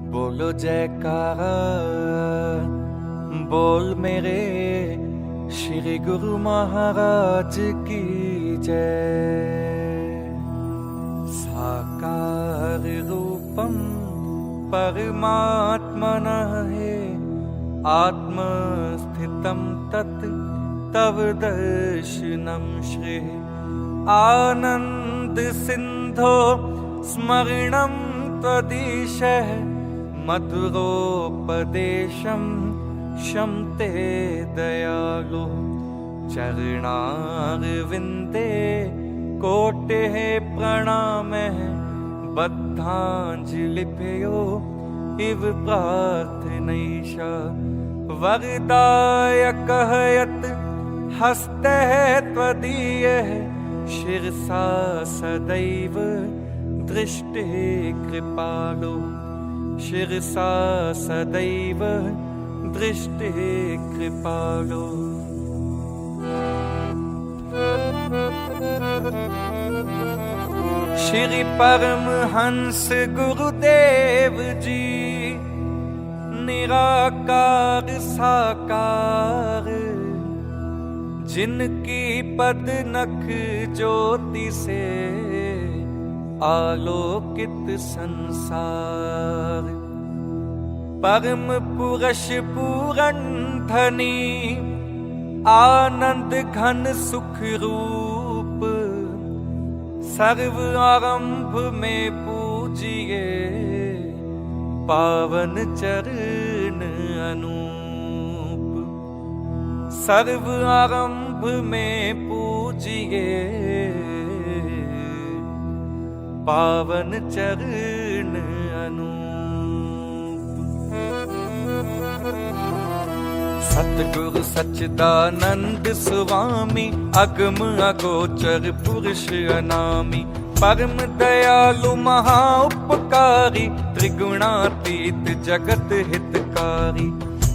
बोलो जयकारा, बोल मेरे श्री गुरु महाराज की जय। साकार रूपम परमात्मनः है, आत्मस्थितं तत् तव दर्शनं श्री। आनंद सिंधो स्मरणं त्वदीशः, मधुरोपदेशं शम्ते दयालु। चरणारविन्दे कोटिः प्रणामः, बद्धाञ्जलिभ्यो इव प्रार्थनैषा। वरदायकः यत् हस्तः त्वदीयः, शिरसा सदैव दृष्टिः कृपालु। शिरसा सदैव दृष्टिः कृपालु। श्री परमहंस गुरुदेव जी, निराकार साकार, जिनकी पद नख ज्योति से आलोकित संसार। परम पुरुष पूरन धनी, आनंद घन सुख रूप। सर्व आरंभ में पूजिए, पावन चरण अनूप। सर्व आरंभ में पूजिए, पावन चरण अनूप। सतगुरु सच्चिदानंद स्वामी, अगम अगोचर पुरुष अनामी। परम दयालु महा उपकारी, त्रिगुणातीत जगत हितकारी।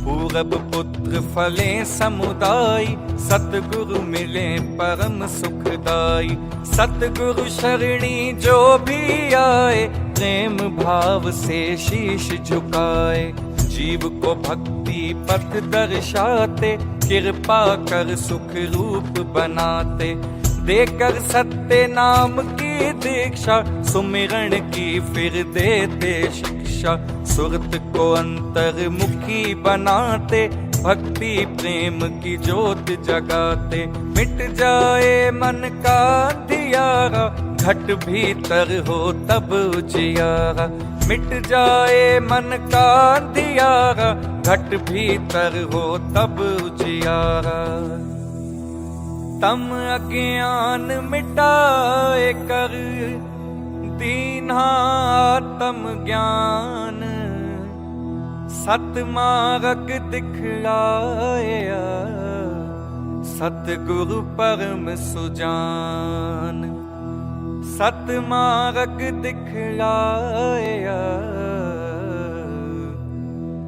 पूरब पुत्र फले समुदायी, सतगुरु मिले परम सुखदाई। सतगुरु शरणी जो भी आए, प्रेम भाव से शीश झुकाए। जीव को भक्ति पथ दर्शाते, कृपा कर सुख रूप बनाते। देकर सत्य नाम की दीक्षा, सुमिरण की फिर देते शिक्षा। सुरत को अंतर्मुखी बनाते, भक्ति प्रेम की ज्योत जगाते। मिट जाए मन का अंधियारा, घट भीतर हो तब उजियारा। मिट जाए मन का अंधियारा, घट भीतर हो तब उजियारा। तम अज्ञान मिटाए कर, दीन्हा आत्म ज्ञान। सतमार्ग दिखलाया, सतगुरु परम सुजान। सतमार्ग दिखलाया,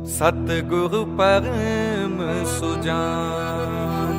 सतगुरु परम सुजान।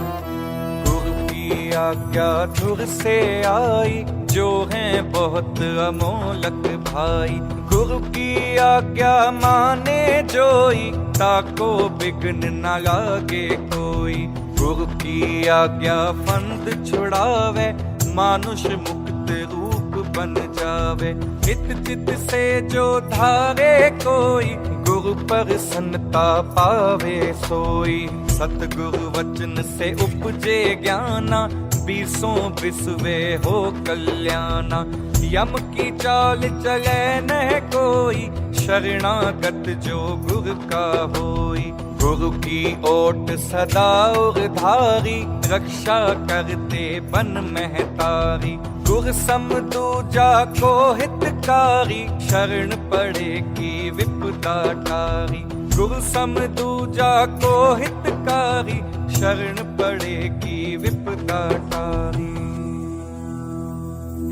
गुरु की आज्ञा धुर से आई, जो हैं बहुत अमोलक भाई। गुरु की आज्ञा माने जोई, ताको बिघ्न न लागे कोई। गुरु की आज्ञा फंद छुड़ावे, मानुष मुक्त रूप बन जावे। हित चित से जो धारे कोई, गुरु प्रसन्नता पावे सोई। सतगुरु वचन से उपजे ज्ञाना, बीसों बिसवे हो कल्याणा। यम की चाल चले न कोई, शरणागत जो गुरु का होई। गुरु की ओट सदा उधारी, रक्षा करते बन महतारी। गुरु सम दूजा को हितकारी, शरण पड़े की विपदा टारी। गुरु सम दूजा को हितकारी, शरण पड़े की विपदा टारी।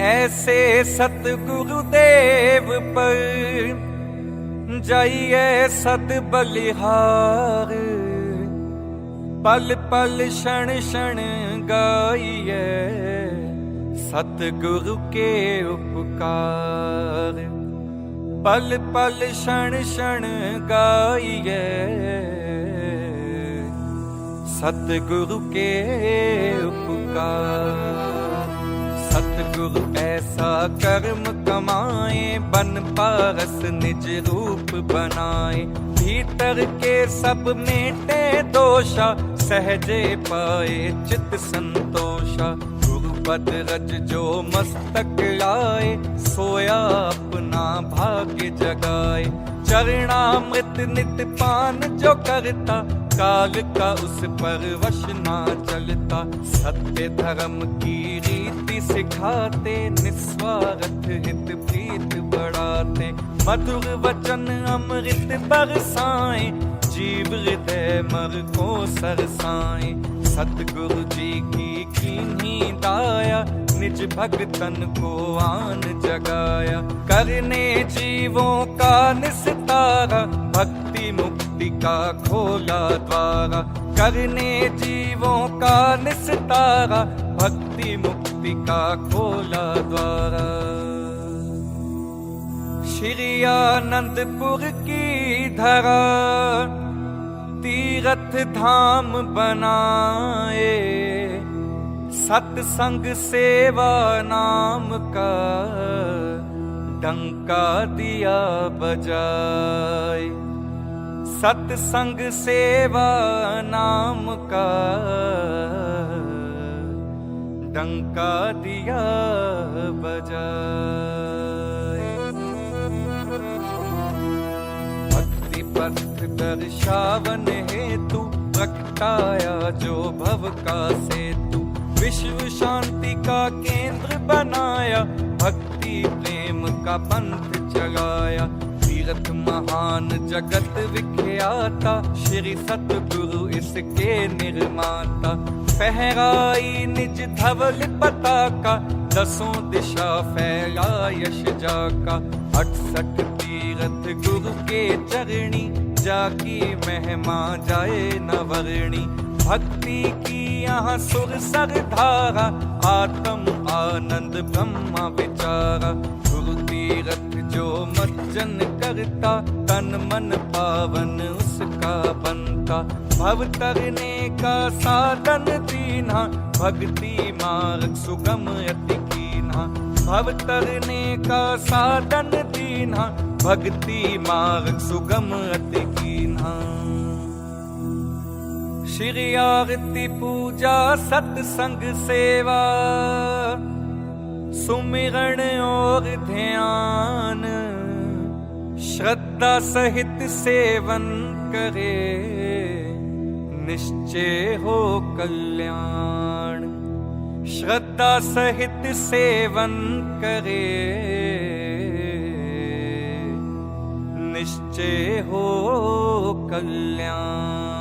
ऐसे सतगुरु देव पर, जाइए सद बलिहार। पल पल क्षण क्षण गाइए, सतगुरु के उपकार। पल पल क्षण क्षण गाइए सतगुरु के उपकार। सतगुरु ऐसा कर्म कमाए, बन पारस निज रूप बनाए। भीतर के सब मेटे दोषा, सहजे पाए चित संतोषा। गुरुपद रज जो मस्तक लाए, सोया अपना भाग्य जगाए। चरणामृत नित पान जो करता, काल का उस पर वश ना चलता। सत्य धर्म की रीति सिखाते, निस्वार्थ हित प्रीत बढ़ाते। मधुर वचन अमृत बरसाए, जीव हृदय मर को सरसाए। सतगुरु जी की कीन्ही दाया, निज भगतन को आन जगाया। करने जीवों का निस्तारा, भक्ति मुक्ति का खोला द्वारा। करने जीवों का निस्तारा, भक्ति मुक्ति का खोला द्वारा। श्री आनंदपुर की धरा, तीर्थ धाम बनाए। सत्संग सेवा नाम का डंका दिया बजाए। सत्संग सेवा नाम का डंका दिया बजाए। भक्ति पथ दर्शावन हेतु, प्रगटाया जो भव का सेतु। विश्व शांति का केंद्र बनाया, भक्ति प्रेम का पंथ चलाया। तीर्थ महान जगत विख्याता, श्री सतगुरु इसके निर्माता। फहराई निज धवल पताका, दसों दिशा फैला यश जाका। 68 तीर्थ गुरु के चरणी, जाकी महिमा जाए न वर्णी। भक्ति की यहाँ सुर सर धारा, आत्म आनंद ब्रह्म विचारा। गुरु तीर्थ जो मज्जन करता, तन मन पावन उसका बनता। भव तरने का साधन दीन्हा, भक्ति मार्ग सुगम अति कीन्हा। भव तरने का साधन दीन्हा, भक्ति मार्ग सुगम अति कीन्हा। श्री आरती पूजा सत्संग सेवा, सुमिरण और ध्यान। श्रद्धा सहित सेवन करे, निश्चय हो कल्याण। श्रद्धा सहित सेवन करे, निश्चय हो कल्याण।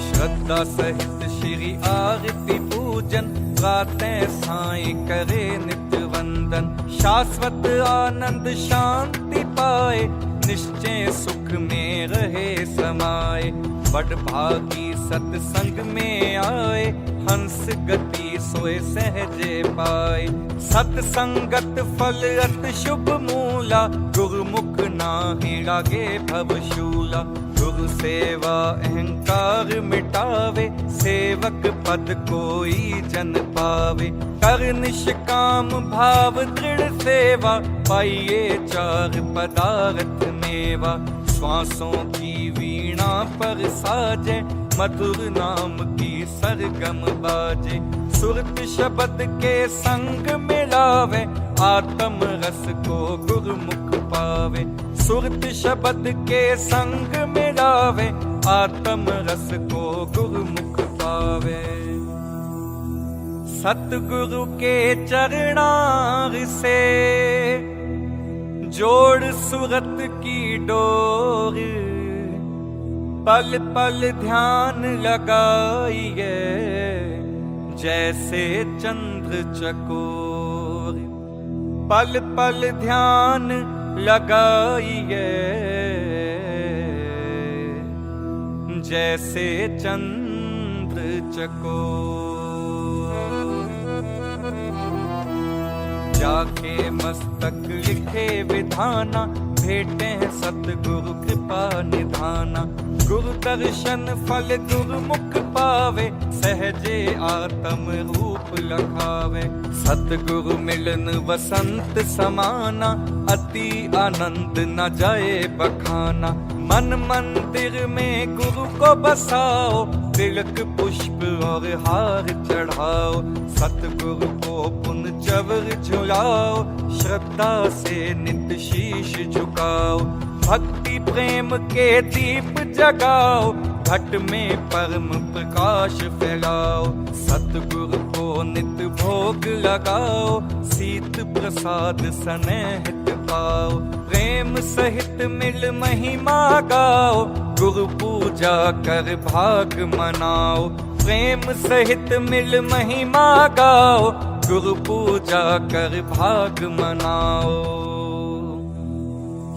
श्रद्धा सहित श्री आरती पूजन, प्रातः साय करे नित्य वंदन। शाश्वत आनंद शांति पाए, निश्चय सुख में रहे समाये। बड़ भागी सत्संग में आए, हंस गति सोए सहजे पाए। सत्संगत फल अत शुभ मूला, गुरुमुख नाहि लागे भवशूला। गुरु सेवा अहंकार मिटावे, सेवक पद कोई जन पावे। कर निष्काम भाव दृढ़ सेवा, पाइये चार पदार्थ मेवा। श्वासों की वीणा पर साजे, मधुर नाम की सरगम बाजे। सुरत शब्द के संग मिलावे, आत्म रस को गुरुमुख पावे। सुरत शब्द के संग मिलावे, आत्म रस को गुरुमुख पावे। सतगुरु के चरणार से जोड़ सुरत की डोर। पल पल ध्यान लगाइए, जैसे चंद्र चकोर। पल पल ध्यान लगाइए, जैसे चंद्र चकोर। जाके मस्तक लिखे विधाना, भेटे सतगुरु कृपा निधाना। गुरु दर्शन फल गुरुमुख पावे, सहजे आत्म रूप लखावे। सतगुरु मिलन वसंत समाना, अति आनंद न जाए बखाना। मन मंदिर में गुरु को बसाओ, तिलक पुष्प और हार चढ़ाओ। सतगुरु को पुन चवर झुलाओ, श्रद्धा से नित शीश झुकाओ। भक्ति प्रेम के दीप जगाओ, घट में परम प्रकाश फैलाओ। सतगुरु को नित भोग लगाओ, शीत प्रसाद स्नेहित पाओ। प्रेम सहित मिल महिमा गाओ, गुरु पूजा कर भाग मनाओ। प्रेम सहित मिल महिमा गाओ, गुरु पूजा कर भाग मनाओ।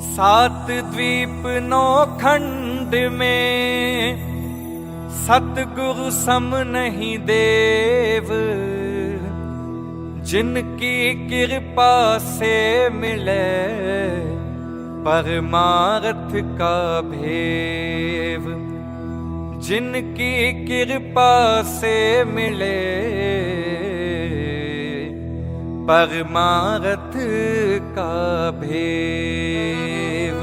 सात द्वीप नौ खंड में, सतगुरु सम नहीं देव। जिनकी कृपा से मिले परमार्थ का भेव। जिनकी कृपा से मिले परमार्थ का भेव।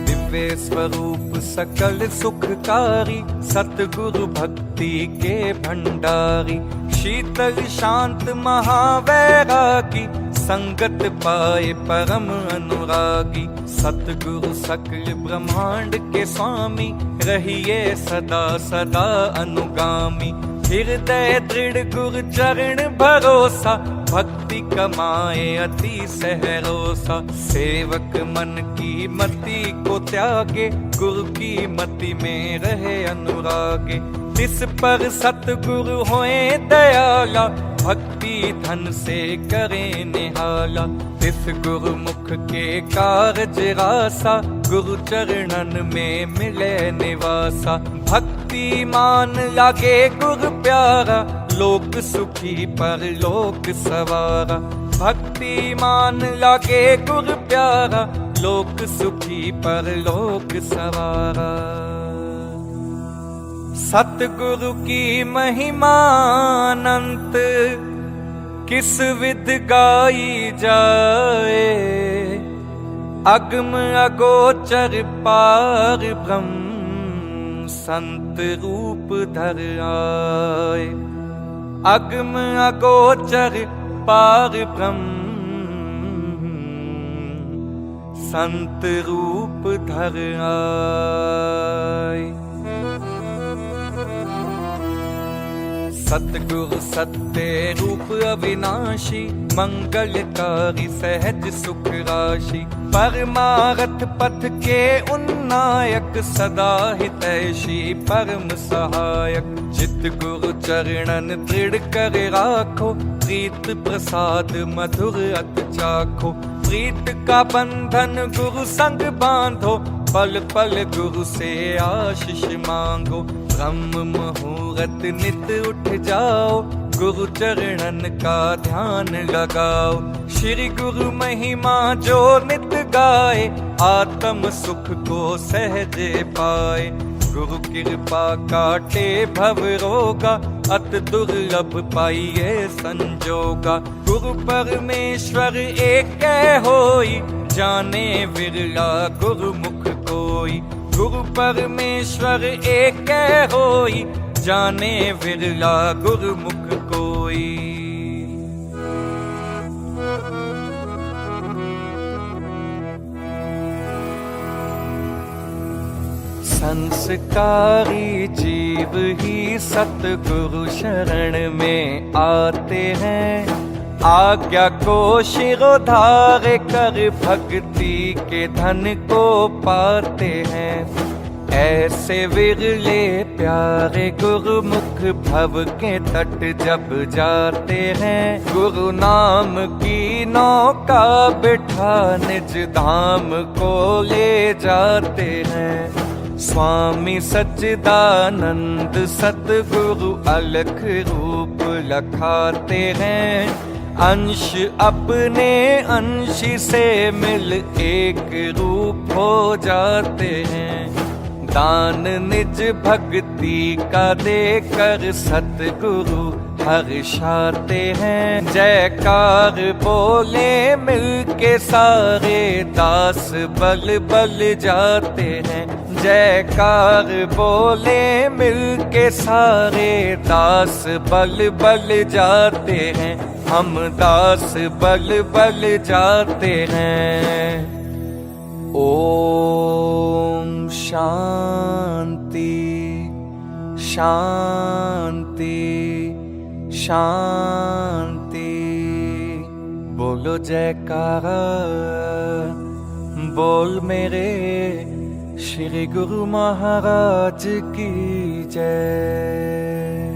दिव्य स्वरूप सकल सुखकारी, सतगुरु भक्ति के भंडारी। शीतल शांत महावैरागी, संगत पाए परम अनुरागी। सतगुरु सकल ब्रह्मांड के स्वामी, रहिए सदा सदा अनुगामी। हृदय दृढ़ गुरु चरण भरोसा, भक्ति कमाए अति सहरोसा। सेवक मन की मति को त्यागे, गुरु की मति में रहे अनुरागे। तिस पर सतगुरु होए दयाला, भक्ति धन से करे निहाला। तिस गुरु मुख के कारज रासा, गुरु चरणन में मिले निवासा। भक्ति मान लागे गुरु प्यारा, लोक सुखी पर लोक सवारा। भक्ति मान लागे गुरु प्यारा, लोक सुखी पर लोक सवारा। सतगुरु की महिमा अनंत, किस विध गाई जाए। अगम अगोचर पार ब्रह्म, संत रूप धर आए। अगम अगोचर पार ब्रह्म, संत रूप धर आए। सतगुरु सत्य रूप अविनाशी, मंगलकारी सहज सुख राशि। परमारथ पथ के उन्नायक, सदा हितैषी परम सहायक। चित गुरु चरणन दृढ़ कर राखो, प्रीत प्रसाद मधुर अत चाखो। प्रीत का बंधन गुरु संग बांधो, पल पल गुरु से आशीष मांगो। ब्रह्म मुहूर्त नित उठ जाओ, गुरु चरणन का ध्यान लगाओ। श्री गुरु महिमा जो नित गाए, आत्म सुख को सहजे पाए। गुरु कृपा काटे भव रोगा, अत दुर्लभ पाइये संजोगा। गुरु परमेश्वर एक होई, जाने विरला गुरु मुख कोई। गुरु परमेश्वर एक होई, जाने विरला गुरु मुख कोई। संस्कारी जीव ही सतगुरु शरण में आते हैं। आज्ञा को शिरोधार कर भक्ति के धन को पाते हैं। ऐसे विरले प्यारे गुरुमुख भव के तट जब जाते हैं। गुरु नाम की नौका बिठा निज धाम को ले जाते हैं। स्वामी सच्चिदानंद सतगुरु अलख रूप लखाते हैं। अंश अपने अंश से मिल एक रूप हो जाते हैं। दान निज भक्ति का देकर सतगुरु हर्षाते हैं। जयकार बोले मिलके सारे दास बल बल जाते हैं। जयकार बोले मिलके सारे दास बल बल जाते हैं। हम दास बल बल जाते हैं। ओम शांति शांति शांति। बोलो जयकारा बोल मेरे श्री गुरु महाराज की जय।